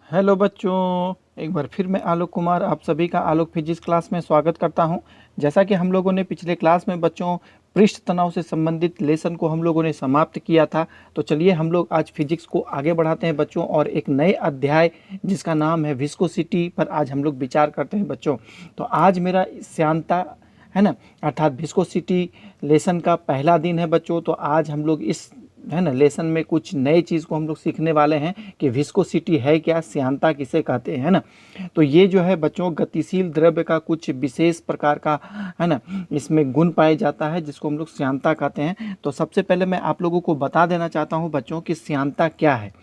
Hello बच्चों, एक बार फिर मैं आलोक कुमार आप सभी का आलोक फिजिक्स क्लास में स्वागत करता हूं। जैसा कि हम लोगों ने पिछले क्लास में बच्चों पृष्ठ तनाव से संबंधित लेसन को हम लोगों ने समाप्त किया था, तो चलिए हम लोग आज फिजिक्स को आगे बढ़ाते हैं बच्चों और एक नए अध्याय जिसका नाम है विस्कोसिटी पर आज हम लोग विचार करते हैं बच्चों। तो आज मेरा श्यानता है ना, अर्थात विस्कोसिटी लेसन का पहला दिन है बच्चों। तो आज हम लोग इस है ना लेसन में कुछ नए चीज़ को हम लोग सीखने वाले हैं कि विस्कोसिटी है क्या, श्यानता किसे कहते हैं, है ना। तो ये जो है बच्चों गतिशील द्रव्य का कुछ विशेष प्रकार का है ना इसमें गुण पाया जाता है जिसको हम लोग श्यानता कहते हैं। तो सबसे पहले मैं आप लोगों को बता देना चाहता हूँ बच्चों कि श्यानता क्या है।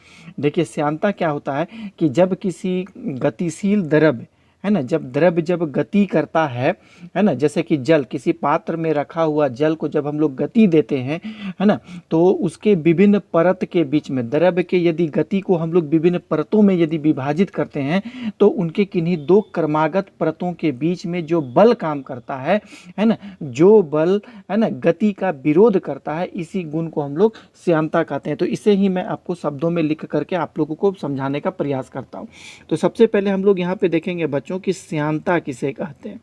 देखिए श्यानता क्या होता है कि जब किसी गतिशील द्रव्य है ना, जब गति करता है ना, जैसे कि जल, किसी पात्र में रखा हुआ जल को जब हम लोग गति देते हैं है ना, तो उसके विभिन्न परत के बीच में द्रव्य के यदि गति को हम लोग विभिन्न परतों में यदि विभाजित करते हैं तो उनके किन्हीं दो क्रमागत परतों के बीच में जो बल काम करता है ना, जो बल है ना गति का विरोध करता है, इसी गुण को हम लोग श्यानता कहते हैं। तो इसे ही मैं आपको शब्दों में लिख करके आप लोगों को समझाने का प्रयास करता हूँ। तो सबसे पहले हम लोग यहाँ पे देखेंगे बच्चों कि श्यानता किसे कहते हैं।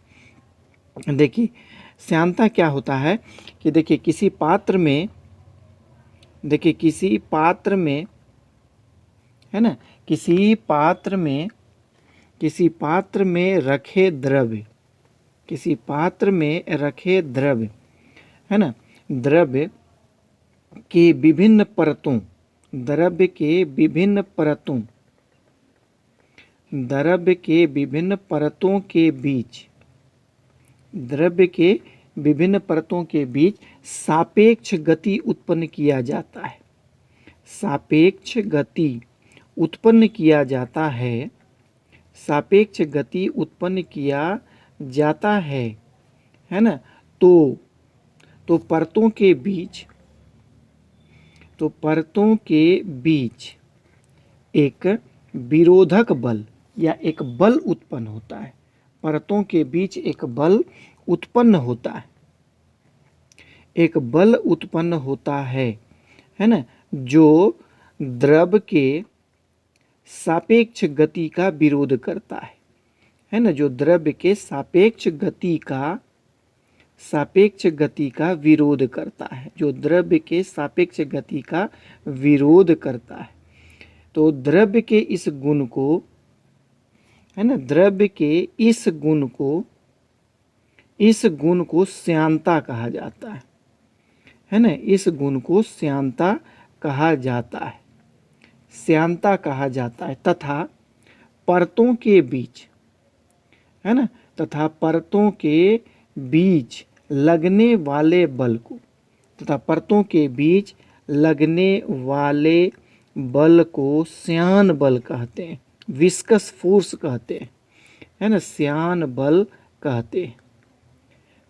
देखिए श्यानता क्या होता है कि देखिए किसी पात्र में है ना, किसी पात्र में रखे द्रव्य है ना, द्रव्य के विभिन्न परतों के बीच सापेक्ष गति उत्पन्न किया जाता है। सापेक्ष गति उत्पन्न किया जाता है ना। तो परतों के बीच एक विरोधक बल या एक बल उत्पन्न होता है। परतों के बीच एक बल उत्पन्न होता है ना, जो द्रव के सापेक्ष गति का विरोध करता है ना, जो द्रव्य के सापेक्ष गति का विरोध करता है, तो द्रव्य के इस गुण को है ना, इस गुण को श्यानता कहा जाता है ना, इस गुण को श्यानता कहा जाता है। तथा परतों के बीच लगने वाले बल को श्यान बल कहते हैं, विस्कस फोर्स कहते हैं, है ना, श्यान बल कहते हैं।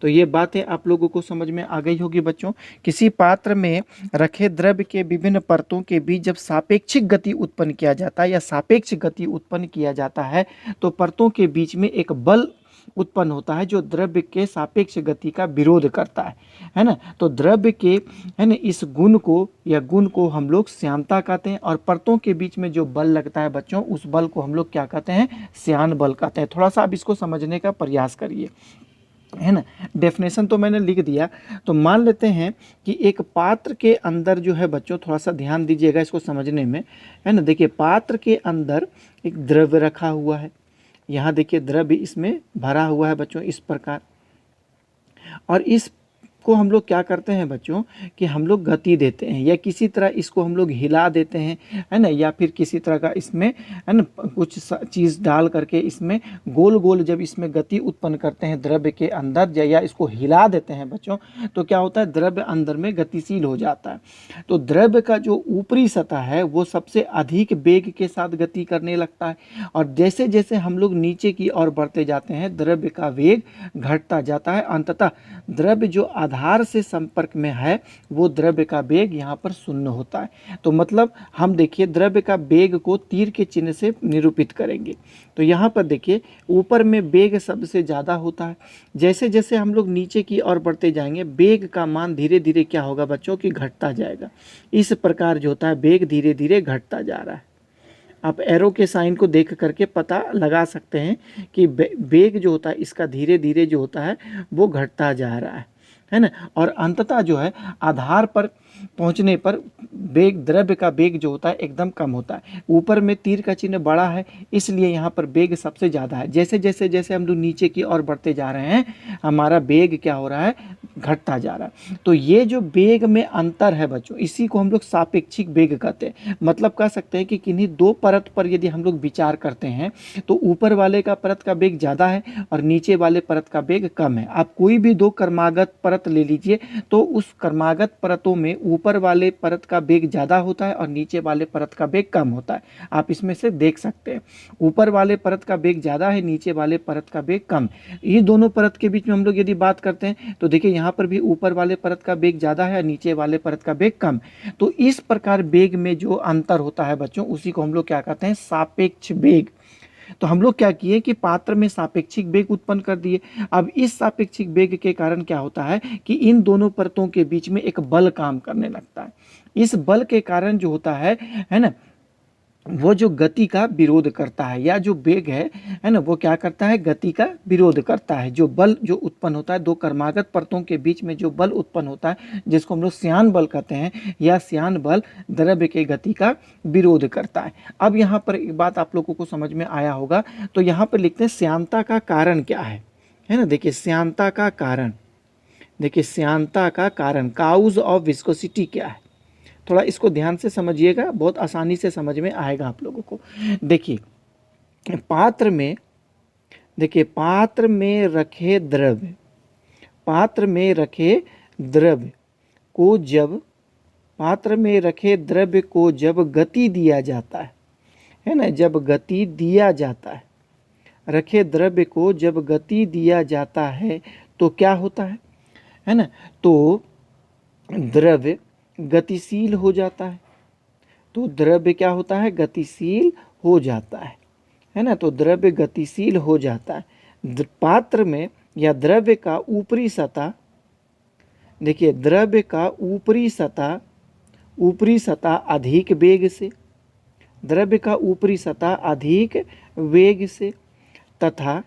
तो ये बातें आप लोगों को समझ में आ गई होगी बच्चों। किसी पात्र में रखे द्रव्य के विभिन्न परतों के बीच जब सापेक्षिक गति उत्पन्न किया जाता है तो परतों के बीच में एक बल उत्पन्न होता है जो द्रव्य के सापेक्ष गति का विरोध करता है ना। तो द्रव्य के है ना इस गुण को हम लोग श्यानता कहते हैं, और परतों के बीच में जो बल लगता है बच्चों, उस बल को हम लोग क्या कहते हैं, श्यान बल कहते हैं। थोड़ा सा आप इसको समझने का प्रयास करिए, है ना। डेफिनेशन तो मैंने लिख दिया। तो मान लेते हैं कि एक पात्र के अंदर जो है बच्चों, थोड़ा सा ध्यान दीजिएगा इसको समझने में, है ना। देखिए पात्र के अंदर एक द्रव्य रखा हुआ है, यहाँ देखिए द्रव्य इसमें भरा हुआ है बच्चों इस प्रकार, और इस को हम लोग क्या करते हैं बच्चों कि हम लोग गति देते हैं या किसी तरह इसको हम लोग हिला देते हैं, है ना, या फिर किसी तरह का इसमें है ना कुछ चीज़ डाल करके इसमें गोल गोल जब इसमें गति उत्पन्न करते हैं द्रव्य के अंदर या इसको हिला देते हैं बच्चों, तो क्या होता है, द्रव्य अंदर में गतिशील हो जाता है। तो द्रव्य का जो ऊपरी सतह है वो सबसे अधिक वेग के साथ गति करने लगता है, और जैसे जैसे हम लोग नीचे की ओर बढ़ते जाते हैं द्रव्य का वेग घटता जाता है। अंततः द्रव्य जो आधार से संपर्क में है वो द्रव्य का वेग यहाँ पर शून्य होता है। तो मतलब हम देखिए द्रव्य का वेग को तीर के चिन्ह से निरूपित करेंगे। तो यहाँ पर देखिए ऊपर में वेग सबसे ज़्यादा होता है, जैसे जैसे हम लोग नीचे की ओर बढ़ते जाएंगे वेग का मान धीरे धीरे क्या होगा बच्चों कि घटता जाएगा। इस प्रकार जो होता है वेग धीरे धीरे घटता जा रहा है। आप एरो के साइन को देख करके पता लगा सकते हैं कि वेग जो होता है इसका धीरे धीरे जो होता है वो घटता जा रहा है ना। और अंततः जो है आधार पर पहुंचने पर वेग, द्रव्य का वेग जो होता है एकदम कम होता है। ऊपर में तीर का चिन्ह बड़ा है इसलिए यहाँ पर वेग सबसे ज़्यादा है। जैसे जैसे जैसे हम लोग नीचे की ओर बढ़ते जा रहे हैं हमारा वेग क्या हो रहा है, घटता जा रहा है। तो ये जो वेग में अंतर है बच्चों, इसी को हम लोग सापेक्षिक वेग कहते हैं। मतलब कह सकते हैं कि किन्हीं दो परत पर यदि हम लोग विचार करते हैं तो ऊपर वाले का परत का वेग ज़्यादा है और नीचे वाले परत का वेग कम है। आप कोई भी दो क्रमागत परत ले लीजिए तो उस क्रमागत परतों में ऊपर वाले परत का वेग ज़्यादा होता है और नीचे वाले परत का वेग कम होता है। आप इसमें से देख सकते हैं ऊपर वाले परत का वेग ज़्यादा है, नीचे वाले परत का वेग कम। ये दोनों परत के बीच में हम लोग यदि बात करते हैं तो देखिए यहाँ पर भी ऊपर वाले परत का वेग ज़्यादा है और नीचे वाले परत का वेग कम। तो इस प्रकार वेग में जो अंतर होता है बच्चों उसी को हम लोग क्या कहते हैं, सापेक्ष वेग। तो हम लोग क्या किए कि पात्र में सापेक्षिक वेग उत्पन्न कर दिए। अब इस सापेक्षिक वेग के कारण क्या होता है कि इन दोनों परतों के बीच में एक बल काम करने लगता है। इस बल के कारण जो होता है ना, वो जो गति का विरोध करता है, या जो वेग है ना, वो क्या करता है, गति का विरोध करता है। जो बल जो उत्पन्न होता है दो क्रमागत परतों के बीच में जो बल उत्पन्न होता है जिसको हम लोग श्यान बल कहते हैं, या श्यान बल द्रव्य के गति का विरोध करता है। अब यहाँ पर एक बात आप लोगों को समझ में आया होगा, तो यहाँ पर लिखते हैं श्यानता का कारण क्या है ना। देखिए श्यानता का कारण, देखिए श्यानता का कारण, काउज ऑफ विस्कोसिटी क्या है, थोड़ा इसको ध्यान से समझिएगा, बहुत आसानी से समझ में आएगा आप लोगों को। देखिए पात्र में, देखिए पात्र में रखे द्रव्य, पात्र में रखे द्रव्य को जब, पात्र में रखे द्रव्य को जब गति दिया जाता है ना, जब गति दिया जाता है, रखे द्रव्य को जब गति दिया जाता है तो क्या होता है ना, तो द्रव्य गतिशील हो जाता है। तो द्रव्य क्या होता है, गतिशील हो जाता है ना। तो द्रव्य गतिशील हो जाता है। पात्र में या द्रव्य का ऊपरी सतह, देखिए द्रव्य का ऊपरी सतह, ऊपरी सतह अधिक वेग से, द्रव्य का ऊपरी सतह अधिक वेग से तथा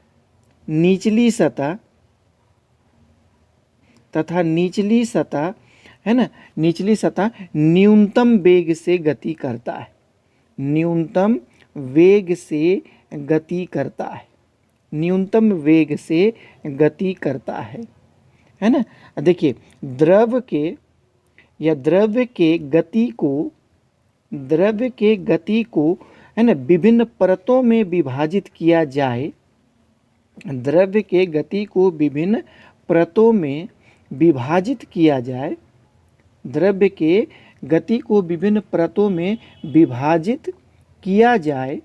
निचली सतह, तथा निचली सतह है ना, निचली सतह न्यूनतम वेग से गति करता है, न्यूनतम वेग से गति करता है, न्यूनतम वेग से गति करता है ना। देखिए द्रव्य के या द्रव्य के गति को, द्रव्य के गति को है ना विभिन्न परतों में विभाजित किया जाए, द्रव्य के गति को विभिन्न परतों में विभाजित किया जाए, द्रव्य के गति को विभिन्न परतों में विभाजित किया जाए,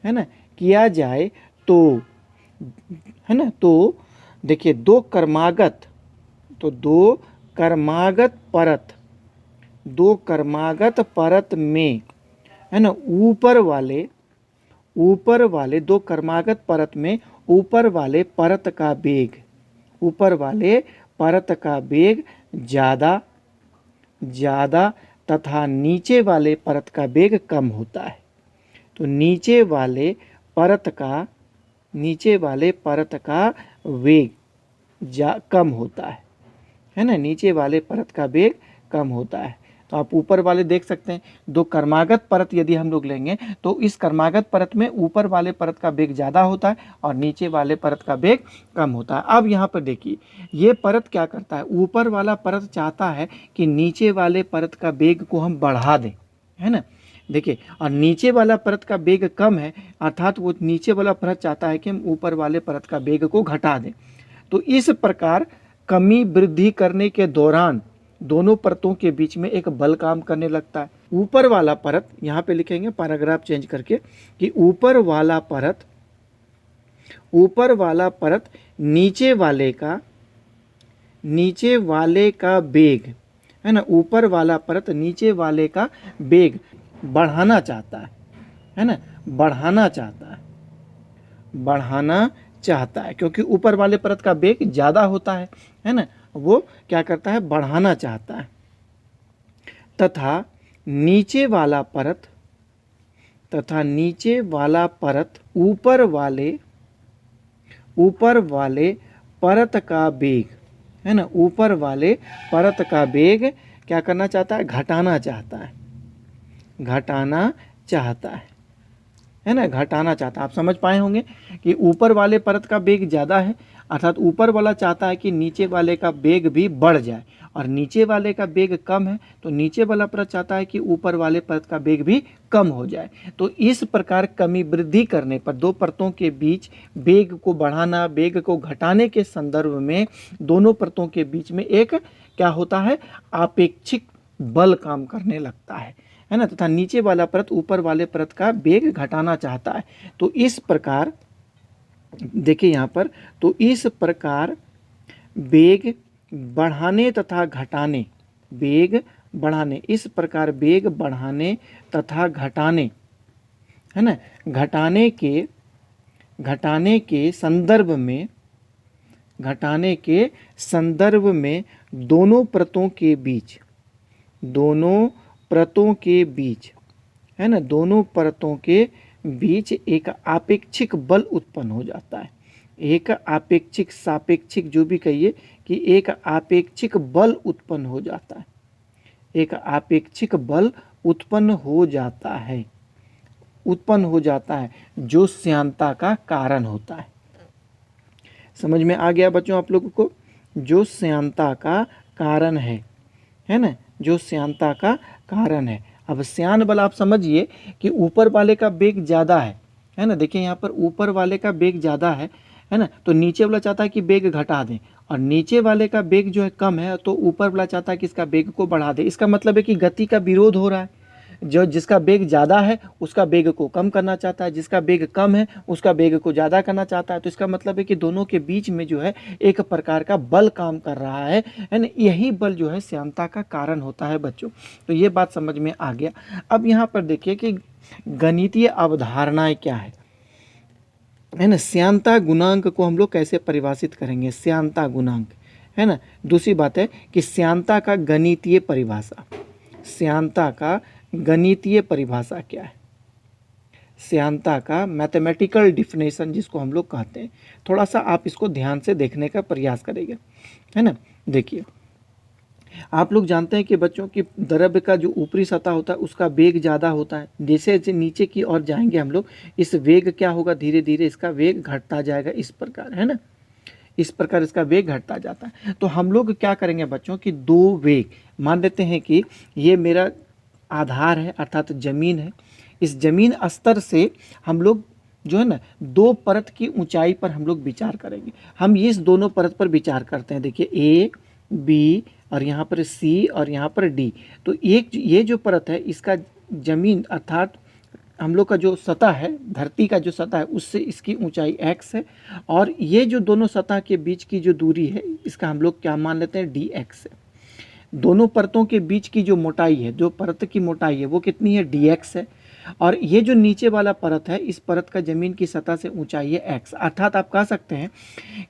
है ना, किया जाए तो है ना, तो देखिए दो क्रमागत, तो दो क्रमागत परत, दो क्रमागत परत में है ना ऊपर वाले, ऊपर वाले दो क्रमागत परत में ऊपर वाले परत का वेग, ऊपर वाले परत का वेग ज़्यादा, ज़्यादा तथा नीचे वाले परत का वेग कम होता है। तो नीचे वाले परत का, नीचे वाले परत का वेग कम होता है ना, नीचे वाले परत का वेग कम होता है। तो आप ऊपर वाले देख सकते हैं, दो क्रमागत परत यदि हम लोग लेंगे तो इस क्रमागत परत में ऊपर वाले परत का वेग ज़्यादा होता है और नीचे वाले परत का वेग कम होता है। अब यहाँ पर देखिए ये परत क्या करता है, ऊपर वाला परत चाहता है कि नीचे वाले परत का वेग को हम बढ़ा दें, है ना। देखिए और नीचे वाला परत का वेग कम है, अर्थात वो नीचे वाला परत चाहता है कि हम ऊपर वाले परत का वेग को घटा दें। तो इस प्रकार कमी वृद्धि करने के दौरान दोनों परतों के बीच में एक बल काम करने लगता है। ऊपर वाला परत, यहाँ पे लिखेंगे पैराग्राफ चेंज करके कि ऊपर वाला परत, ऊपर वाला परत नीचे वाले का, नीचे वाले का वेग है ना, ऊपर वाला परत नीचे वाले का वेग बढ़ाना चाहता है ना, बढ़ाना चाहता है, बढ़ाना चाहता है, क्योंकि ऊपर वाले परत का वेग ज़्यादा होता है ना, वो क्या करता है, बढ़ाना चाहता है। तथा नीचे वाला परत, तथा नीचे वाला परत ऊपर वाले परत का वेग, है ना, ऊपर वाले परत का वेग क्या करना चाहता है, घटाना चाहता है, घटाना चाहता है ना, घटाना चाहता है। आप समझ पाए होंगे कि ऊपर वाले परत का वेग ज़्यादा है, अर्थात ऊपर वाला चाहता है कि नीचे वाले का वेग भी बढ़ जाए, और नीचे वाले का वेग कम है तो नीचे वाला परत चाहता है कि ऊपर वाले परत का वेग भी कम हो जाए। तो इस प्रकार कमी वृद्धि करने पर दो परतों के बीच वेग को बढ़ाना, वेग को घटाने के संदर्भ में दोनों परतों के बीच में एक क्या होता है, आपेक्षिक बल काम करने लगता है ना, तथा नीचे वाला परत ऊपर वाले परत का वेग घटाना चाहता है। तो इस प्रकार देखिए यहाँ पर, तो इस प्रकार वेग बढ़ाने तथा घटाने, वेग बढ़ाने, इस प्रकार वेग बढ़ाने तथा घटाने, है ना, घटाने के संदर्भ में, घटाने के संदर्भ में दोनों परतों के बीच, दोनों परतों के बीच, है ना, दोनों परतों के बीच एक आपेक्षिक बल उत्पन्न हो जाता है। एक आपेक्षिक, सापेक्षिक जो भी कहिए, कि एक आपेक्षिक बल उत्पन्न हो जाता है, एक आपेक्षिक बल उत्पन्न हो जाता है, उत्पन्न हो जाता है, जो श्यानता का कारण होता है। समझ में आ गया बच्चों आप लोगों को, जो श्यानता का कारण है ना, जो श्यानता का कारण है। अब श्यान बल आप समझिए कि ऊपर वाले का वेग ज़्यादा है ना, देखिए यहाँ पर ऊपर वाले का वेग ज़्यादा है ना, तो नीचे वाला चाहता है कि वेग घटा दें, और नीचे वाले का वेग जो है कम है तो ऊपर वाला चाहता है कि इसका वेग को बढ़ा दे। इसका मतलब है कि गति का विरोध हो रहा है, जो जिसका वेग ज़्यादा है उसका वेग को कम करना चाहता है, जिसका वेग कम है उसका वेग को ज़्यादा करना चाहता है। तो इसका मतलब है कि दोनों के बीच में जो है एक प्रकार का बल काम कर रहा है ना, यही बल जो है श्यानता का कारण होता है बच्चों। तो ये बात समझ में आ गया। अब यहाँ पर देखिए कि गणितीय अवधारणाएं क्या है ना, श्यानता गुणांक को हम लोग कैसे परिभाषित करेंगे, श्यानता गुणांक, है ना। दूसरी बात है कि श्यानता का गणितीय परिभाषा, श्यानता का गणितीय परिभाषा क्या है, श्यानता का मैथमेटिकल डिफिनेशन जिसको हम लोग कहते हैं। थोड़ा सा आप इसको ध्यान से देखने का प्रयास करेंगे, है ना। देखिए आप लोग जानते हैं कि बच्चों की द्रव्य का जो ऊपरी सतह होता है उसका वेग ज़्यादा होता है, जैसे जैसे नीचे की ओर जाएंगे हम लोग इस वेग क्या होगा, धीरे धीरे इसका वेग घटता जाएगा, इस प्रकार, है ना, इस प्रकार इसका वेग घटता जाता है। तो हम लोग क्या करेंगे बच्चों कि दो वेग मान लेते हैं कि ये मेरा आधार है अर्थात जमीन है, इस जमीन स्तर से हम लोग जो है ना दो परत की ऊंचाई पर हम लोग विचार करेंगे। हम इस दोनों परत पर विचार करते हैं, देखिए ए बी और यहाँ पर सी और यहाँ पर डी। तो एक ये जो परत है इसका जमीन अर्थात हम लोग का जो सतह है, धरती का जो सतह है उससे इसकी ऊंचाई x है, और ये जो दोनों सतह के बीच की जो दूरी है इसका हम लोग क्या मान लेते हैं, dx है। दोनों परतों के बीच की जो मोटाई है, जो परत की मोटाई है वो कितनी है, dx है। और ये जो नीचे वाला परत है इस परत का जमीन की सतह से ऊंचाई है x, अर्थात आप कह सकते हैं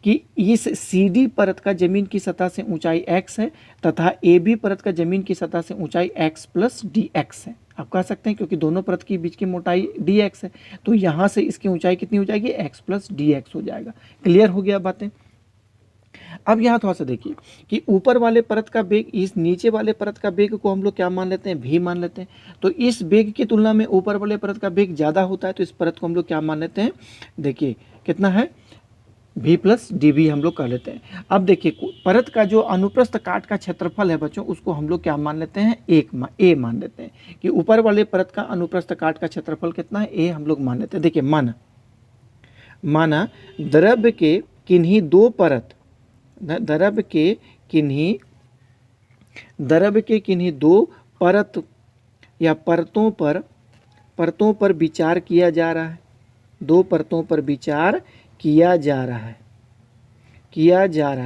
कि इस CD परत का जमीन की सतह से ऊंचाई x है तथा AB परत का जमीन की सतह से ऊंचाई x प्लस dx है। आप कह सकते हैं क्योंकि दोनों परत के बीच की मोटाई dx है तो यहाँ से इसकी ऊंचाई कितनी हो जाएगी, x प्लस dx हो जाएगा। क्लियर हो गया बातें। अब यहाँ थोड़ा सा देखिए कि ऊपर वाले परत का वेग इस नीचे वाले परत का वेग को हम लोग क्या मान लेते हैं, v मान लेते हैं। तो इस वेग की तुलना में ऊपर वाले परत का वेग ज़्यादा होता है तो इस परत को हम लोग क्या मान लेते हैं, देखिए कितना है, v प्लस डी हम लोग कर लेते हैं। अब देखिए परत का जो अनुप्रस्थ काट का क्षेत्रफल है बच्चों उसको हम लोग क्या मान लेते हैं, a मान लेते हैं कि ऊपर वाले परत का अनुप्रस्थ काट का क्षेत्रफल कितना है, a हम लोग मान लेते हैं। देखिए माना द्रव्य के किन्हीं दो परत, द्रव्य के किन्हीं दो परत या परतों पर विचार किया जा रहा है, दो परतों पर विचार किया जा रहा है,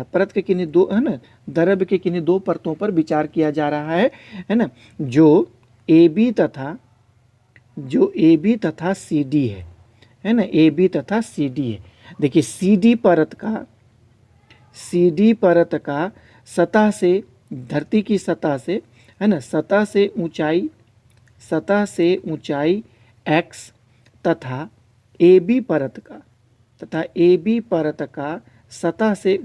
परत के किन्हीं दो, है ना, द्रव्य के किन्हीं दो परतों पर विचार किया जा रहा है ना, जो AB तथा CD है ना, AB तथा CD है। देखिए CD परत का सतह से, धरती की सतह से, है ना, सतह से ऊंचाई x तथा ए बी परत का सतह से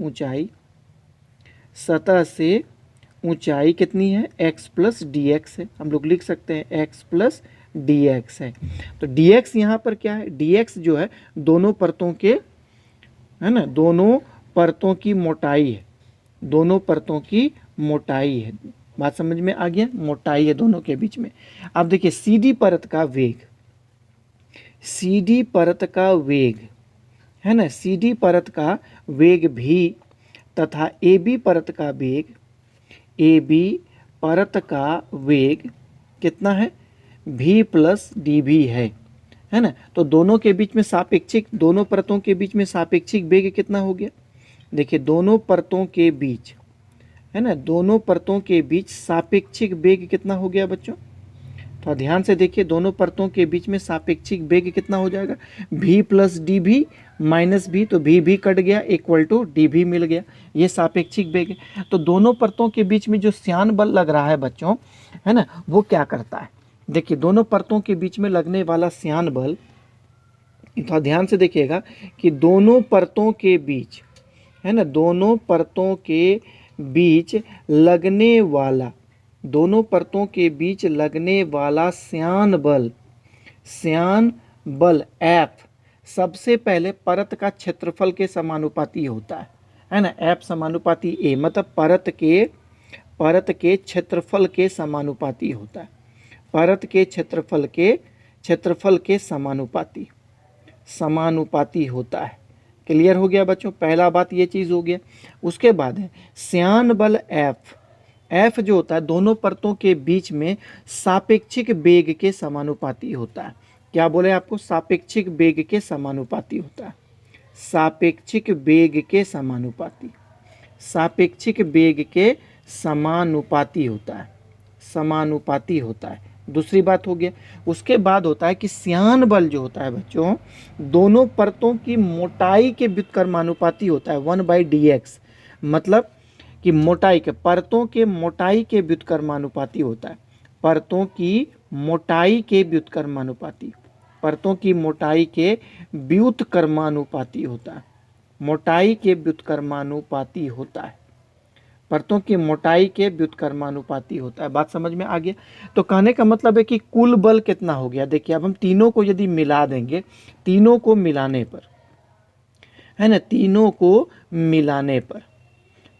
ऊंचाई कितनी है, x प्लस डी एक्स है। हम लोग लिख सकते हैं x प्लस डी एक्स है। तो dx यहाँ पर क्या है, dx जो है दोनों परतों के, है ना, दोनों परतों की मोटाई है, दोनों परतों की मोटाई है। बात समझ में आ गया, मोटाई है दोनों के बीच में। अब देखिए CD परत का वेग है ना, CD परत का वेग भी तथा AB परत का वेग कितना है, v प्लस डी भी है ना। तो दोनों के बीच में सापेक्षिक, दोनों परतों के बीच में सापेक्षिक वेग कितना हो गया, देखिए दोनों परतों के बीच, है ना, दोनों परतों के बीच सापेक्षिक वेग कितना हो गया बच्चों। तो ध्यान से देखिए, दोनों परतों के बीच में सापेक्षिक वेग कितना हो जाएगा, v प्लस डी भी माइनस भी, तो v कट गया, इक्वल टू डी भी मिल गया। ये सापेक्षिक वेग है। तो दोनों परतों के बीच में जो श्यान बल लग रहा है बच्चों, है ना, वो क्या करता है, देखिए दोनों परतों के बीच में लगने वाला श्यान बल, तो ध्यान से देखिएगा कि दोनों परतों के बीच, है ना, दोनों परतों के बीच लगने वाला श्यान बल F सबसे पहले परत का क्षेत्रफल के समानुपाती होता है ना। F समानुपाती A, मतलब परत के क्षेत्रफल के समानुपाती होता है, परत के क्षेत्रफल के समानुपाती होता है। क्लियर हो गया बच्चों, पहला बात ये चीज़ हो गया। उसके बाद है श्यान बल F जो होता है दोनों परतों के बीच में सापेक्षिक वेग के समानुपाती होता है। क्या बोले आपको, सापेक्षिक वेग के समानुपाती होता है, सापेक्षिक वेग के समानुपाती होता है, दूसरी बात हो गया। उसके बाद होता है कि श्यान बल जो होता है बच्चों दोनों परतों की मोटाई के व्युत्क्रमानुपाती होता है, 1/dx, मतलब कि मोटाई के, परतों के मोटाई के व्युत्क्रमानुपाती होता है, परतों की मोटाई के व्युत्क्रमानुपाती होता है, मोटाई के व्युत्क्रमानुपाती होता है, परतों की मोटाई के व्युत्क्रमानुपाती होता है। बात समझ में आ गया। तो कहने का मतलब है कि कुल बल कितना हो गया, देखिए अब हम तीनों को यदि मिला देंगे, तीनों को मिलाने पर, है ना,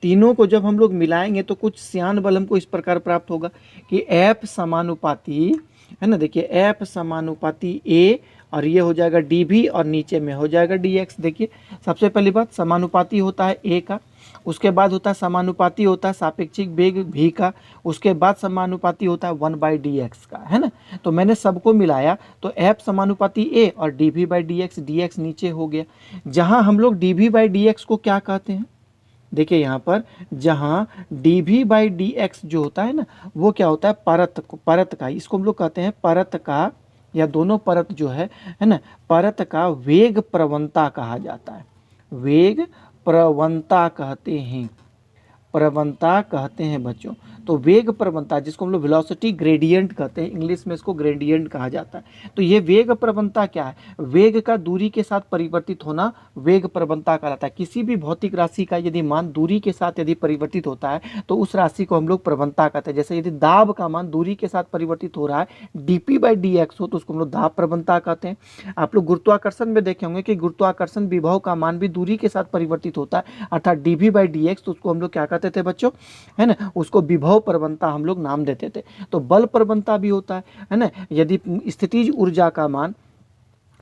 तीनों को जब हम लोग मिलाएंगे तो कुछ श्यान बल हमको इस प्रकार प्राप्त होगा कि F समानुपाती, है ना, देखिए F समानुपाती A, और ये हो जाएगा dv और नीचे में हो जाएगा dx। देखिए सबसे पहली बात समानुपाती होता है A का, उसके बाद होता है समानुपाती होता है सापेक्षिक वेग v का, उसके बाद समानुपाती होता है 1/dx का, है ना। तो मैंने सबको मिलाया तो F समानुपाती A और dv/dx, dx नीचे हो गया। जहाँ हम लोग dv/dx को क्या कहते हैं, देखिए यहाँ पर जहाँ dv/dx जो होता है ना, वो क्या होता है, परत का, इसको हम लोग कहते हैं परत का, या दोनों परत जो है ना, परत का वेग प्रवणता कहा जाता है, वेग प्रवणता कहते हैं बच्चों। तो वेग प्रवणता जिसको हम लोग वेलोसिटी ग्रेडियंट कहते हैं, इंग्लिश में इसको ग्रेडियंट कहा जाता है। तो ये वेग प्रवणता क्या है, वेग का दूरी के साथ परिवर्तित होना वेग प्रवणता कहलाता है। किसी भी भौतिक राशि का यदि मान दूरी के साथ यदि परिवर्तित होता है तो उस राशि को हम लोग प्रवणता कहते हैं। जैसे यदि दाब का मान दूरी के साथ परिवर्तित हो रहा है, dp/dx हो, तो उसको हम लोग दाब प्रवणता कहते हैं। आप लोग गुरुत्वाकर्षण में देखे होंगे कि गुरुत्वाकर्षण विभव का मान भी दूरी के साथ परिवर्तित होता है, अर्थात dv/dx, तो उसको हम लोग क्या कहते थे बच्चों, है ना, उसको विभव प्रवणता हम लोग नाम देते थे। तो बल प्रवणता भी होता है ना, यदि स्थितिज ऊर्जा का मान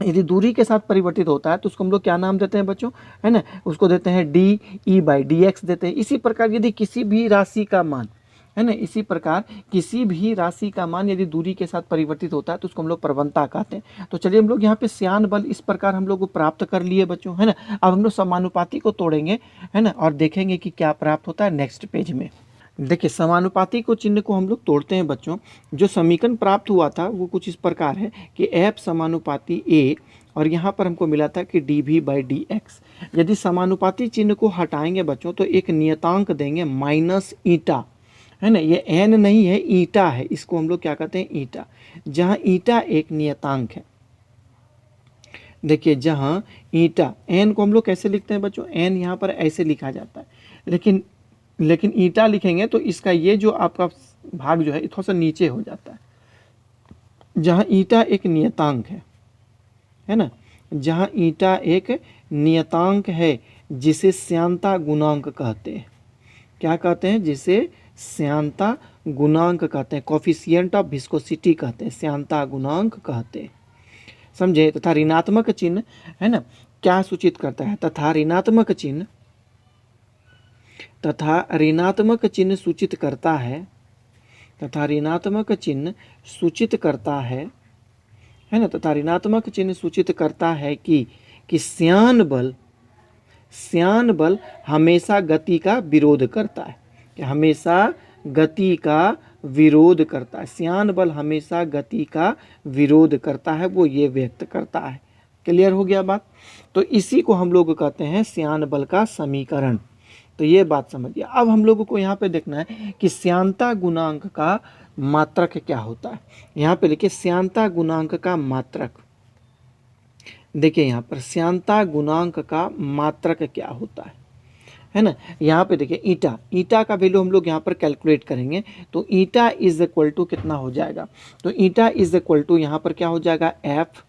यदि दूरी के साथ परिवर्तित होता है तो उसको हम लोग क्या नाम देते हैं बच्चों, है ना, उसको देते हैं dE/dx देते हैं। इसी प्रकार यदि किसी भी राशि का मान, है ना, इसी प्रकार किसी भी राशि का मान यदि दूरी के साथ परिवर्तित होता है तो उसको हम लोग प्रवणता कहते हैं। तो चलिए हम लोग यहाँ पे श्यान बल इस प्रकार हम लोग को प्राप्त कर लिए बच्चों, है ना। अब हम लोग समानुपाती को तोड़ेंगे, है ना, और देखेंगे कि क्या प्राप्त होता है नेक्स्ट पेज में। देखिए समानुपाती को चिन्ह को हम लोग तोड़ते हैं बच्चों। जो समीकरण प्राप्त हुआ था वो कुछ इस प्रकार है कि F समानुपाती A, और यहाँ पर हमको मिला था कि dv/dx। यदि समानुपाती चिन्ह को हटाएंगे बच्चों तो एक नियतांक देंगे माइनस ईटा, है ना, ये n नहीं है, ईटा है, इसको हम लोग क्या कहते हैं, ईटा। जहाँ ईटा एक नियतांक है, देखिए जहाँ ईटा, एन को हम लोग कैसे लिखते हैं बच्चों, एन यहाँ पर ऐसे लिखा जाता है, लेकिन ईटा लिखेंगे तो इसका ये जो आपका भाग जो है थोड़ा सा नीचे हो जाता है। जहाँ ईटा एक नियतांक है ना, जहाँ ईटा एक नियतांक है जिसे श्यानता गुणांक कहते हैं। क्या कहते हैं, जिसे श्यानता गुणांक कहते हैं, कोफिशिएंट ऑफ विस्कोसिटी कहते हैं, श्यानता गुणांक कहते हैं, समझे। तथा ऋणात्मक चिन्ह है ना क्या सूचित करता है, तथा ऋणात्मक चिन्ह सूचित करता है, तथा ऋणात्मक चिन्ह सूचित करता है ना, तथा ऋणात्मक चिन्ह सूचित करता है कि श्यान बल हमेशा गति का विरोध करता है, कि हमेशा गति का विरोध करता है, श्यान बल हमेशा गति का विरोध करता है, वो ये व्यक्त करता है। क्लियर हो गया बात। तो इसी को हम लोग कहते हैं श्यान बल का समीकरण। तो ये बात समझिए। अब हम लोगों को यहाँ पे देखना है कि श्यानता गुणांक का मात्रक क्या होता है। यहाँ पे देखिए श्यानता गुणांक का मात्रक, देखिए यहाँ पर श्यानता गुणांक का मात्रक क्या होता है ना। यहाँ पे देखिए ईटा का वैल्यू हम लोग यहाँ पर कैलकुलेट करेंगे, तो ईटा इज इक्वल टू कितना हो जाएगा, तो ईटा इज इक्वल टू यहाँ पर क्या हो जाएगा, एफ,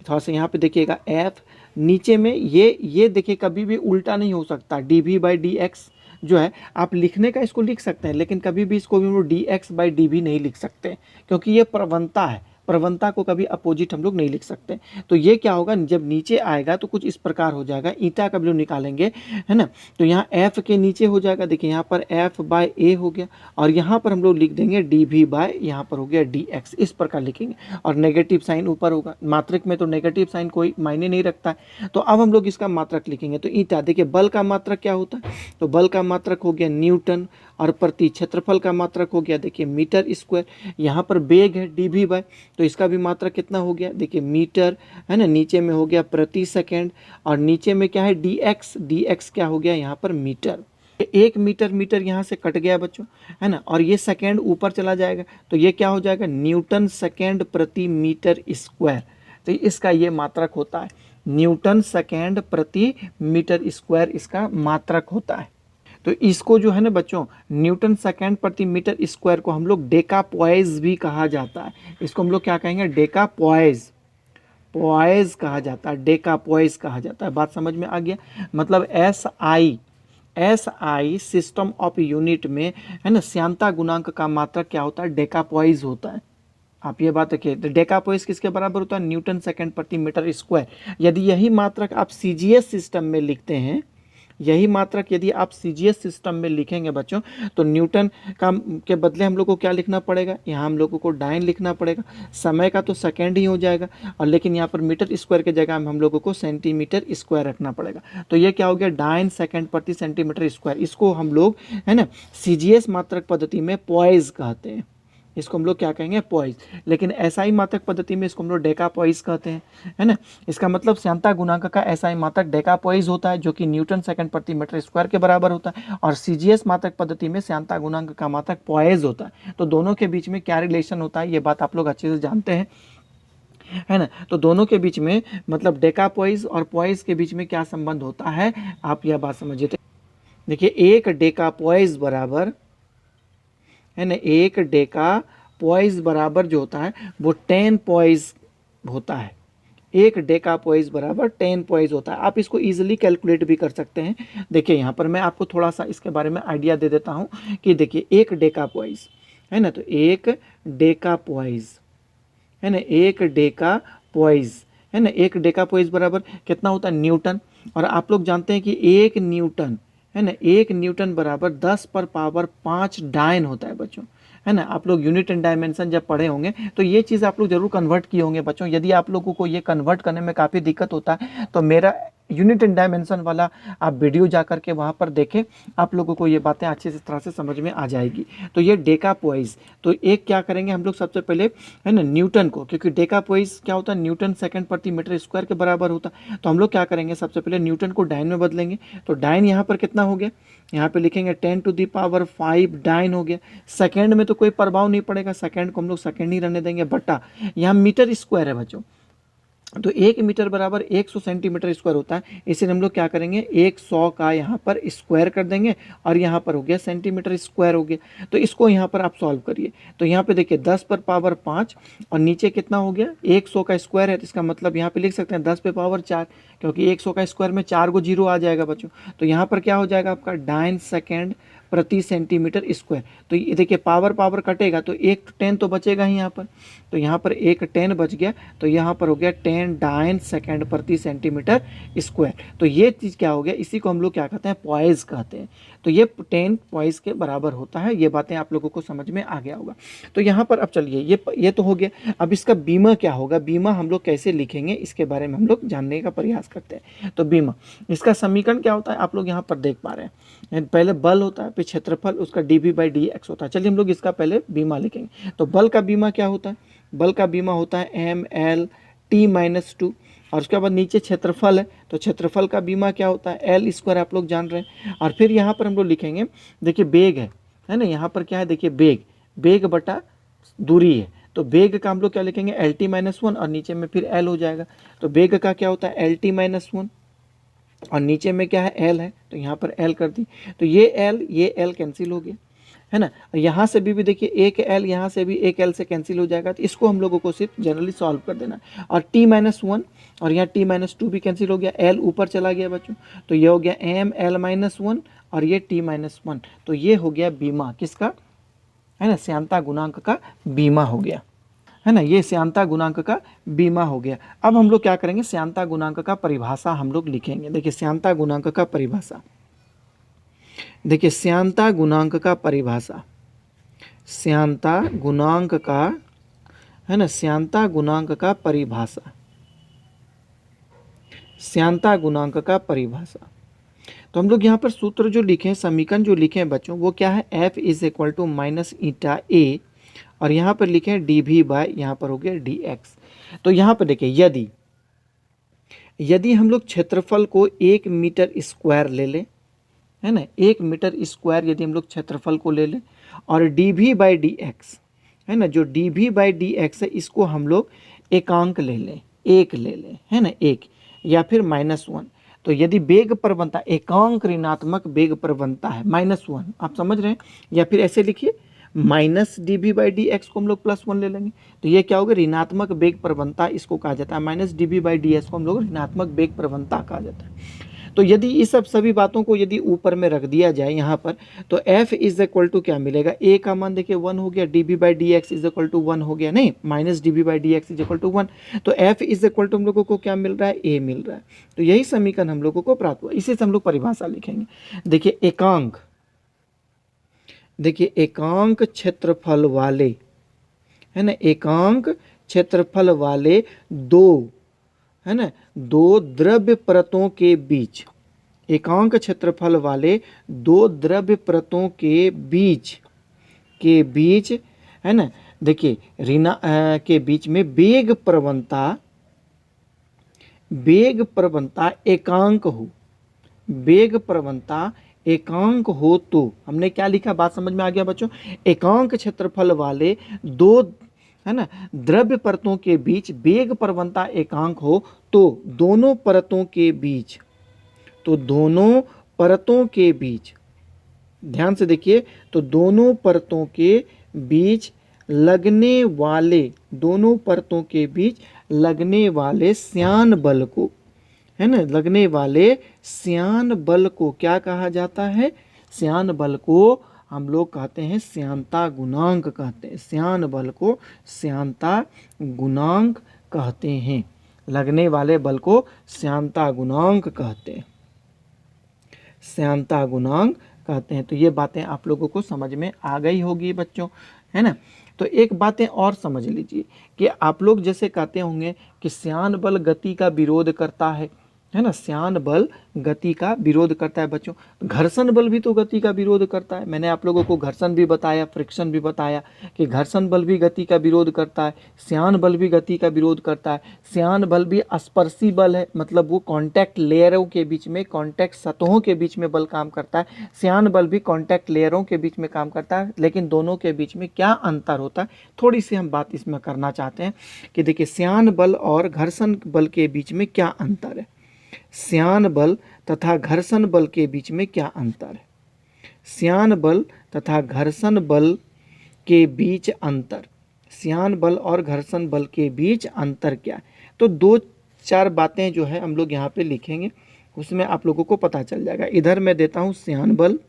थोड़ा सा यहाँ पे देखिएगा एफ, नीचे में ये देखिए कभी भी उल्टा नहीं हो सकता, d v by d x जो है आप लिखने का इसको लिख सकते हैं, लेकिन कभी भी इसको भी हम लोग d x by d v नहीं लिख सकते, क्योंकि ये प्रवणता है, प्रवणता को कभी अपोजिट हम लोग नहीं लिख सकते। तो ये क्या होगा, जब नीचे आएगा तो कुछ इस प्रकार हो जाएगा, ईटा का वैल्यू निकालेंगे है ना, तो यहाँ एफ के नीचे हो जाएगा, देखिए यहाँ पर एफ बाय ए हो गया, और यहाँ पर हम लोग लिख देंगे डी वी बाय यहाँ पर हो गया डी एक्स, इस प्रकार लिखेंगे, और नेगेटिव साइन ऊपर होगा। मात्रक में तो नेगेटिव साइन कोई मायने नहीं रखता है। तो अब हम लोग इसका मात्रक लिखेंगे, तो ईटा देखिए बल का मात्रक क्या होता है, तो बल का मात्रक हो गया न्यूटन, और प्रति क्षेत्रफल का मात्रक हो गया देखिए मीटर स्क्वायर, यहाँ पर बेग है डी वी बाय, तो इसका भी मात्रक कितना हो गया देखिए मीटर है ना, नीचे में हो गया प्रति सेकेंड, और नीचे में क्या है डी एक्स क्या हो गया यहाँ पर मीटर, एक मीटर यहाँ से कट गया बच्चों है ना, और ये सेकेंड ऊपर चला जाएगा, तो ये क्या हो जाएगा न्यूटन सेकेंड प्रति मीटर स्क्वायर, तो इसका ये मात्रक होता है, न्यूटन सेकेंड प्रति मीटर स्क्वायर इसका मात्रक होता है। तो इसको जो है ना बच्चों, न्यूटन सेकेंड प्रति मीटर स्क्वायर को हम लोग डेकापॉइज भी कहा जाता है। इसको हम लोग क्या कहेंगे, डेकापॉइज कहा जाता है, डेकापॉइज कहा जाता है। बात समझ में आ गया, मतलब एसआई सिस्टम ऑफ यूनिट में है ना, श्यानता गुणांक का मात्रक क्या होता है, डेकापॉइज होता है। आप ये बात रखिए, डेकापॉइज किसके बराबर होता है, न्यूटन सेकेंड प्रति मीटर स्क्वायर। यदि यही मात्रक आप सीजीएस सिस्टम में लिखते हैं, यही मात्रक यदि आप सीजीएस सिस्टम में लिखेंगे बच्चों, तो न्यूटन का के बदले हम लोग को क्या लिखना पड़ेगा, यहाँ हम लोगों को डाइन लिखना पड़ेगा, समय का तो सेकेंड ही हो जाएगा, और लेकिन यहाँ पर मीटर स्क्वायर के जगह हम लोगों को सेंटीमीटर स्क्वायर रखना पड़ेगा। तो ये क्या हो गया, डाइन सेकेंड प्रति सेंटीमीटर स्क्वायर। इसको हम लोग है ना सीजीएस मात्रक पद्धति में पॉइज कहते हैं, इसको हम लोग क्या कहेंगे, पॉइज। लेकिन एसआई मात्रक पद्धति में इसको हम लोग डेकापॉइज कहते हैं, है ना। इसका मतलब श्यानता गुणांक का एसआई मात्रक डेकापॉइज होता है, जो कि न्यूटन सेकंड प्रति मीटर स्क्वायर के बराबर होता है, और सीजीएस मात्रक पद्धति में श्यानता गुणांक का मात्रक पॉइज होता है। तो दोनों के बीच में क्या रिलेशन होता है, ये बात आप लोग अच्छे से जानते हैं, है ना। तो दोनों के बीच में मतलब डेकापॉइज और पॉइज के बीच में क्या संबंध होता है, आप यह बात समझिए। देखिए एक डेकापॉइज बराबर है ना, एक डेकापॉइज बराबर जो होता है वो 10 पॉइज होता है, एक डेकापॉइज बराबर 10 पॉइज होता है। आप इसको इजीली कैलकुलेट भी कर सकते हैं। देखिए यहाँ पर मैं आपको थोड़ा सा इसके बारे में आइडिया दे देता हूँ कि देखिए एक डेकापॉइज है ना, तो एक डेकापॉइज है ना, एक डेकापॉइज है ना, एक डेकापॉइज बराबर कितना होता है, न्यूटन। और आप लोग जानते हैं कि एक न्यूटन है ना, एक न्यूटन बराबर 10 पर पावर 5 डायन होता है बच्चों, है ना। आप लोग यूनिट एंड डायमेंशन जब पढ़े होंगे तो ये चीज़ आप लोग जरूर कन्वर्ट किए होंगे बच्चों। यदि आप लोगों को ये कन्वर्ट करने में काफ़ी दिक्कत होता है तो मेरा यूनिट एंड डायमेंशन वाला आप वीडियो जा करके वहाँ पर देखें, आप लोगों को ये बातें अच्छी तरह से समझ में आ जाएगी। तो ये डेकापॉइज, तो एक क्या करेंगे हम लोग सबसे पहले है ना न्यूटन को, क्योंकि डेकापॉइज क्या होता है, न्यूटन सेकंड प्रति मीटर स्क्वायर के बराबर होता है। तो हम लोग क्या करेंगे, सबसे पहले न्यूटन को डाइन में बदलेंगे। तो डाइन यहाँ पर कितना हो गया, यहाँ पे लिखेंगे 10 टू द पावर 5 डाइन हो गया। सेकेंड में तो कोई प्रभाव नहीं पड़ेगा, सेकेंड को हम लोग सेकेंड ही रहने देंगे, बटा यहाँ मीटर स्क्वायर है बच्चों, तो 1 मीटर बराबर 100 सेंटीमीटर स्क्वायर होता है। इसे हम लोग क्या करेंगे, 100 का यहाँ पर स्क्वायर कर देंगे और यहाँ पर हो गया सेंटीमीटर स्क्वायर हो गया। तो इसको यहाँ पर आप सॉल्व करिए। तो यहाँ पे देखिए 10 पर पावर 5 और नीचे कितना हो गया, 100 का स्क्वायर है, तो इसका मतलब यहाँ पे लिख सकते हैं 10 पे पावर 4, क्योंकि 100 का स्क्वायर में 4 को जीरो आ जाएगा बच्चों। तो यहाँ पर क्या हो जाएगा आपका 9 सेकेंड प्रति सेंटीमीटर स्क्वायर। तो ये देखिए पावर पावर कटेगा तो एक 10 तो बचेगा ही यहाँ पर, तो यहाँ पर एक 10 बच गया, तो यहाँ पर हो गया 10 9 सेकेंड प्रति सेंटीमीटर स्क्वायर। तो ये चीज़ क्या हो गया, इसी को हम लोग क्या कहते हैं, पॉइज कहते हैं। तो ये 10 पॉइज के बराबर होता है। ये बातें आप लोगों को समझ में आ गया होगा। तो यहाँ पर अब चलिए ये तो हो गया। अब इसका बीमा क्या होगा, बीमा हम लोग कैसे लिखेंगे इसके बारे में हम लोग जानने का प्रयास करते हैं। तो बीमा, इसका समीकरण क्या होता है आप लोग यहाँ पर देख पा रहे हैं। पहले बल होता है, फिर क्षेत्रफल, उसका dv/dx होता है। चलिए हम लोग इसका पहले बीमा लिखेंगे। तो बल का बीमा क्या होता है, बल का बीमा होता है mL/t-2, और उसके बाद नीचे क्षेत्रफल है, तो क्षेत्रफल का बीमा क्या होता है, L स्क्वायर, आप लोग जान रहे हैं। और फिर यहाँ पर हम लोग लिखेंगे, देखिए बेग है ना, यहाँ पर क्या है, देखिए बेग बटा दूरी है, तो बेग का हम लोग क्या लिखेंगे, LT-1, और नीचे में फिर L हो जाएगा। तो बेग का क्या होता है LT-1 और नीचे में क्या है L है, तो यहाँ पर L कर दी। तो ये L कैंसिल हो गया, है ना। यहाँ से भी देखिए एक L, यहाँ से भी एक L से कैंसिल हो जाएगा। तो इसको हम लोगों को सिर्फ जनरली सॉल्व कर देना है। और T-1 और यहाँ T-2 भी कैंसिल हो गया, L ऊपर चला गया बच्चों, तो ये हो गया mL-1 और ये T-1। तो ये हो गया बीमा किसका, है ना, श्यानता गुणांक का बीमा हो गया, है ना। ये श्यानता गुणांक का बीमा हो गया। अब हम लोग क्या करेंगे, श्यानता गुणांक का परिभाषा हम लोग लिखेंगे। देखिए श्यानता गुणांक का परिभाषा, देखिए श्यानता गुणांक का परिभाषा, श्यानता गुणांक का, है ना, श्यानता गुणांक का परिभाषा, श्यानता गुणांक का परिभाषा। तो हम लोग यहाँ पर सूत्र जो लिखे हैं, समीकरण जो लिखे हैं बच्चों, वो क्या है, F = -ηA, और यहाँ पर लिखे हैं dv/ यहाँ पर हो गया dx। तो यहाँ पर देखिए यदि हम लोग क्षेत्रफल को 1 मीटर स्क्वायर ले लें, है ना, 1 मीटर स्क्वायर यदि हम लोग क्षेत्रफल को ले लें, और dv/dx, है ना, जो dv/dx है इसको हम लोग एकांक ले लें, एक ले लें, है ना, एक या फिर -1। तो यदि वेग प्रवणता, एकांक ऋणात्मक वेग प्रवणता है -1, आप समझ रहे हैं, या फिर ऐसे लिखिए -dv/dx को हम लोग +1 ले लेंगे। तो ये क्या होगा, ऋणात्मक वेग प्रवणता इसको कहा जाता है। -dv/dx को हम लोग ऋणात्मक वेग प्रवणता कहा जाता है। तो यदि इस सब सभी बातों को यदि ऊपर में रख दिया जाए यहाँ पर, तो F = क्या मिलेगा, A का मान देखिए 1 हो गया, dv/dx = 1 हो गया, नहीं -dv/dx = 1। तो F = हम लोगों को क्या मिल रहा है, A मिल रहा है। तो यही समीकरण हम लोगों को प्राप्त हुआ। इसे से हम लोग परिभाषा लिखेंगे। देखिए एकांक, देखिए एकांक क्षेत्रफल वाले, है ना, एकांक क्षेत्रफल वाले दो, है ना, दो द्रव्य परतों के बीच, एकांक क्षेत्रफल वाले दो द्रव्य परतों के बीच, है ना, देखिए के बीच में वेग प्रवणता एकांक हो, वेग प्रवणता एकांक हो, तो हमने क्या लिखा, बात समझ में आ गया बच्चों। एकांक क्षेत्रफल वाले दो, है ना, द्रव्य परतों के बीच वेग प्रवणता एकांक हो, तो दोनों परतों के बीच, तो दोनों परतों के बीच, ध्यान से देखिए, तो दोनों परतों के बीच लगने वाले, दोनों परतों के बीच लगने वाले श्यान बल को, है ना, लगने वाले श्यान बल को क्या कहा जाता है, श्यान बल को हम लोग कहते हैं श्यानता गुणांक कहते हैं। श्यान बल को श्यानता गुणांक कहते हैं, लगने वाले बल को श्यानता गुणांक कहते हैं, श्यानता गुणांक कहते हैं। तो ये बातें आप लोगों को समझ में आ गई होगी बच्चों, है ना। तो एक बातें और समझ लीजिए कि आप लोग जैसे कहते होंगे कि श्यान बल गति का विरोध करता है, है ना। श्यान बल गति का विरोध करता है बच्चों। घर्षण बल भी तो गति का विरोध करता है। मैंने आप लोगों को घर्षण भी बताया, फ्रिक्शन भी बताया कि घर्षण बल भी गति का विरोध करता है, श्यान बल भी गति का विरोध करता है। श्यान बल भी स्पर्शी बल है, मतलब वो कांटेक्ट लेयरों के बीच में, कांटेक्ट सतहों के बीच में बल काम करता है। श्यान बल भी कांटेक्ट लेयरों के बीच में काम करता है। लेकिन दोनों के बीच में क्या अंतर होता है, थोड़ी सी हम बात इसमें करना चाहते हैं कि देखिए श्यान बल और घर्षण बल के बीच में क्या अंतर है। श्यान बल तथा घर्षण बल के बीच में क्या अंतर है। श्यान बल तथा घर्षण बल के बीच अंतर, श्यान बल और घर्षण बल के बीच अंतर क्या है। तो दो चार बातें जो है हम लोग यहाँ पे लिखेंगे, उसमें आप लोगों को पता चल जाएगा। इधर मैं देता हूँ श्यान बल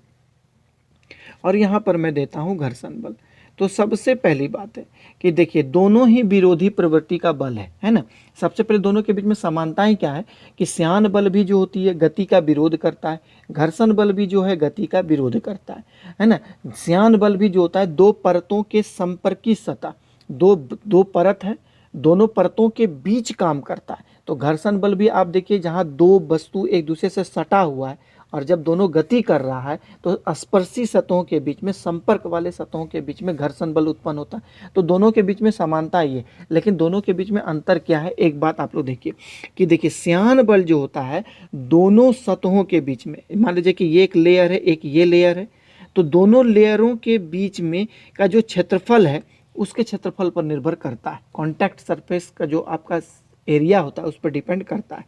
और यहाँ पर मैं देता हूँ घर्षण बल। तो सबसे पहली बात है कि देखिए दोनों ही विरोधी प्रवृत्ति का बल है ना। सबसे पहले दोनों के बीच में समानताएं क्या है कि श्यान बल भी जो होती है गति का विरोध करता है, घर्षण बल भी जो है गति का विरोध करता है ना। श्यान बल भी जो होता है दो परतों के संपर्की सतह, दो परत है, दोनों परतों के बीच काम करता है। तो घर्षण बल भी आप देखिए जहाँ दो वस्तु एक दूसरे से सटा हुआ है और जब दोनों गति कर रहा है तो स्पर्शी सतहों के बीच में, संपर्क वाले सतहों के बीच में घर्षण बल उत्पन्न होता है। तो दोनों के बीच में समानता ये, लेकिन दोनों के बीच में अंतर क्या है। एक बात आप लोग देखिए कि देखिए श्यान बल जो होता है दोनों सतहों के बीच में, मान लीजिए कि ये एक लेयर है, एक ये लेयर है, तो दोनों लेयरों के बीच में का जो क्षेत्रफल है उसके क्षेत्रफल पर निर्भर करता है। कॉन्टैक्ट सरफेस का जो आपका एरिया होता है उस पर डिपेंड करता है।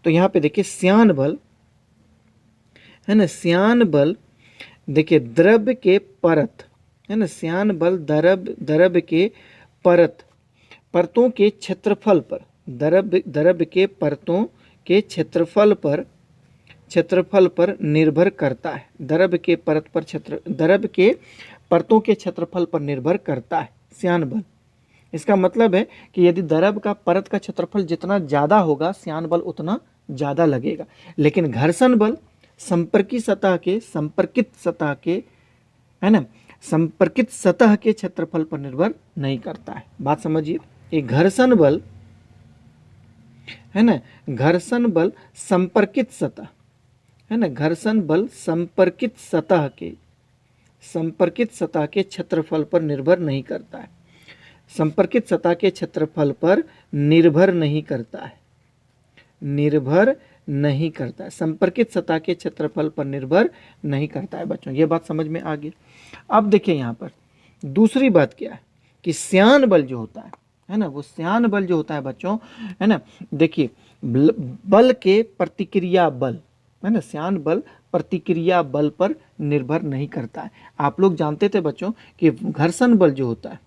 तो यहाँ पे देखिए श्यान बल है ना, श्यान बल देखिए द्रव के परत है ना, श्यान बल द्रव के परतों के क्षेत्रफल पर, द्रव के परतों के क्षेत्रफल पर निर्भर करता है। द्रव के परतों के क्षेत्रफल पर निर्भर करता है श्यान बल। इसका मतलब है कि यदि द्रव का परत का क्षेत्रफल जितना ज़्यादा होगा श्यान बल उतना ज़्यादा लगेगा। लेकिन घर्षण बल संपर्कित सतह के है ना, संपर्कित सतह के क्षेत्रफल पर निर्भर नहीं करता है। बात समझिए, एक घर्षण बल है ना, घर्षण बल संपर्कित सतह है ना, घर्षण बल संपर्कित सतह के क्षेत्रफल पर निर्भर नहीं करता है। संपर्कित सतह के क्षेत्रफल पर निर्भर नहीं करता है, संपर्कित सतह के क्षेत्रफल पर निर्भर नहीं करता है। बच्चों ये बात समझ में आ गई। अब देखिए यहाँ पर दूसरी बात क्या है कि श्यान बल जो होता है ना, वो श्यान बल जो होता है बच्चों है ना, देखिए बल के प्रतिक्रिया बल है ना, श्यान बल प्रतिक्रिया बल पर निर्भर नहीं करता है। आप लोग जानते थे बच्चों कि घर्षण बल जो होता है,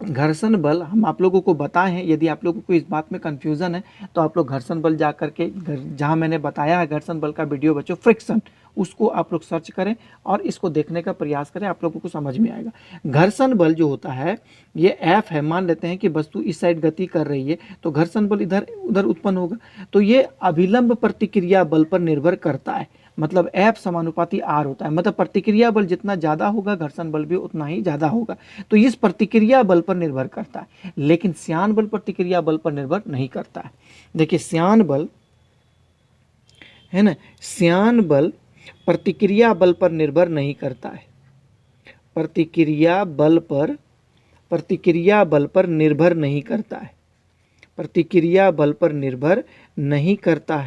घर्षण बल हम आप लोगों को बताए हैं। यदि आप लोगों को इस बात में कन्फ्यूज़न है तो आप लोग घर्षण बल जा करके जहाँ मैंने बताया है घर्षण बल का वीडियो बच्चों, फ्रिक्शन, उसको आप लोग सर्च करें और इसको देखने का प्रयास करें, आप लोगों को समझ में आएगा। घर्षण बल जो होता है ये एफ है, मान लेते हैं कि वस्तु इस साइड गति कर रही है तो घर्षण बल इधर उधर उत्पन्न होगा। तो ये अभिलंब प्रतिक्रिया बल पर निर्भर करता है, मतलब एफ समानुपाती आर होता है, मतलब प्रतिक्रिया बल जितना ज़्यादा होगा घर्षण बल भी उतना ही ज़्यादा होगा। तो इस प्रतिक्रिया बल पर निर्भर करता है, लेकिन श्यान बल प्रतिक्रिया बल पर निर्भर नहीं करता है। देखिए श्यान बल है ना, श्यान बल प्रतिक्रिया बल पर निर्भर नहीं करता है, प्रतिक्रिया बल पर निर्भर नहीं करता है, प्रतिक्रिया बल पर निर्भर नहीं करता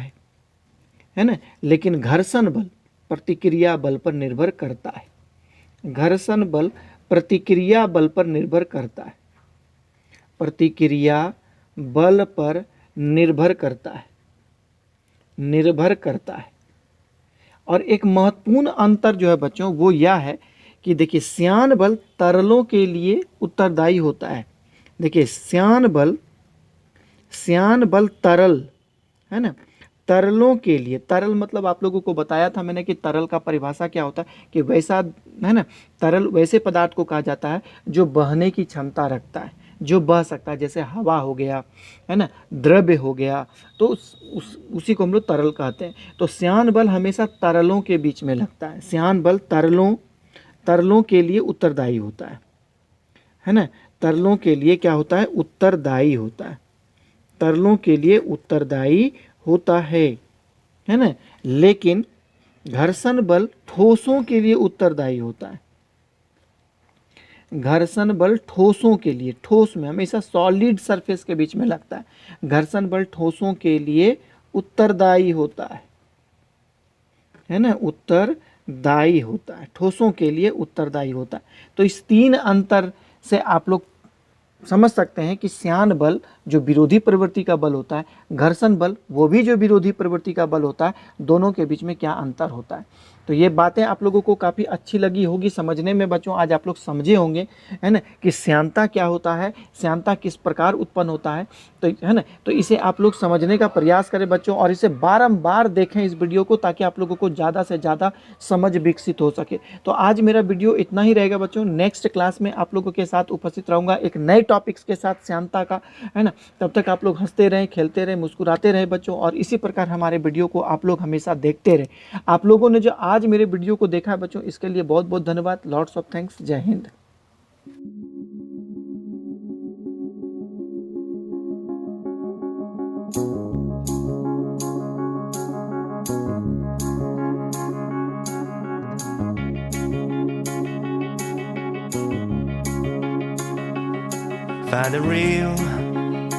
है ना। लेकिन घर्षण बल प्रतिक्रिया बल पर निर्भर करता है, घर्षण बल प्रतिक्रिया बल पर निर्भर करता है, प्रतिक्रिया बल पर निर्भर करता है। और एक महत्वपूर्ण अंतर जो है बच्चों वो यह है कि देखिए श्यान बल तरलों के लिए उत्तरदायी होता है। देखिए श्यान बल तरल है ना, तरलों के लिए, तरल मतलब आप लोगों को बताया था मैंने कि तरल का परिभाषा क्या होता है कि वैसा है ना, तरल वैसे पदार्थ को कहा जाता है जो बहने की क्षमता रखता है, जो बह सकता है, जैसे हवा हो गया है ना, द्रव्य हो गया, तो उसी को हम लोग तरल कहते हैं। तो श्यान बल हमेशा तरलों के बीच में लगता है, श्यान बल तरलों के लिए उत्तरदायी होता है ना, तरलों के लिए क्या होता है, उत्तरदायी होता है, तरलों के लिए उत्तरदायी होता है ना, लेकिन घर्षण बल ठोसों के लिए उत्तरदायी होता है। घर्षण बल ठोसों के लिए, ठोस में हमेशा सॉलिड सरफेस के बीच में लगता है। घर्षण बल ठोसों के लिए उत्तरदायी होता है ना, उत्तरदायी होता है, ठोसों के लिए उत्तरदायी होता है। तो इस 3 अंतर से आप लोग समझ सकते हैं कि श्यान बल जो विरोधी प्रवृत्ति का बल होता है, घर्षण बल वो भी जो विरोधी प्रवृत्ति का बल होता है, दोनों के बीच में क्या अंतर होता है। तो ये बातें आप लोगों को काफ़ी अच्छी लगी होगी समझने में बच्चों। आज आप लोग समझे होंगे है ना कि श्यानता क्या होता है, श्यानता किस प्रकार उत्पन्न होता है, तो है ना। तो इसे आप लोग समझने का प्रयास करें बच्चों, और इसे बारंबार देखें इस वीडियो को, ताकि आप लोगों को ज़्यादा से ज़्यादा समझ विकसित हो सके। तो आज मेरा वीडियो इतना ही रहेगा बच्चों। नेक्स्ट क्लास में आप लोगों के साथ उपस्थित रहूँगा एक नए टॉपिक्स के साथ श्यानता का, है ना। तब तक आप लोग हंसते रहें, खेलते रहें, मुस्कुराते रहें बच्चों, और इसी प्रकार हमारे वीडियो को आप लोग हमेशा देखते रहें। आप लोगों ने जो आज मेरे वीडियो को देखा है बच्चों, इसके लिए बहुत बहुत धन्यवाद। Lots of thanks. जय हिंद। Find a real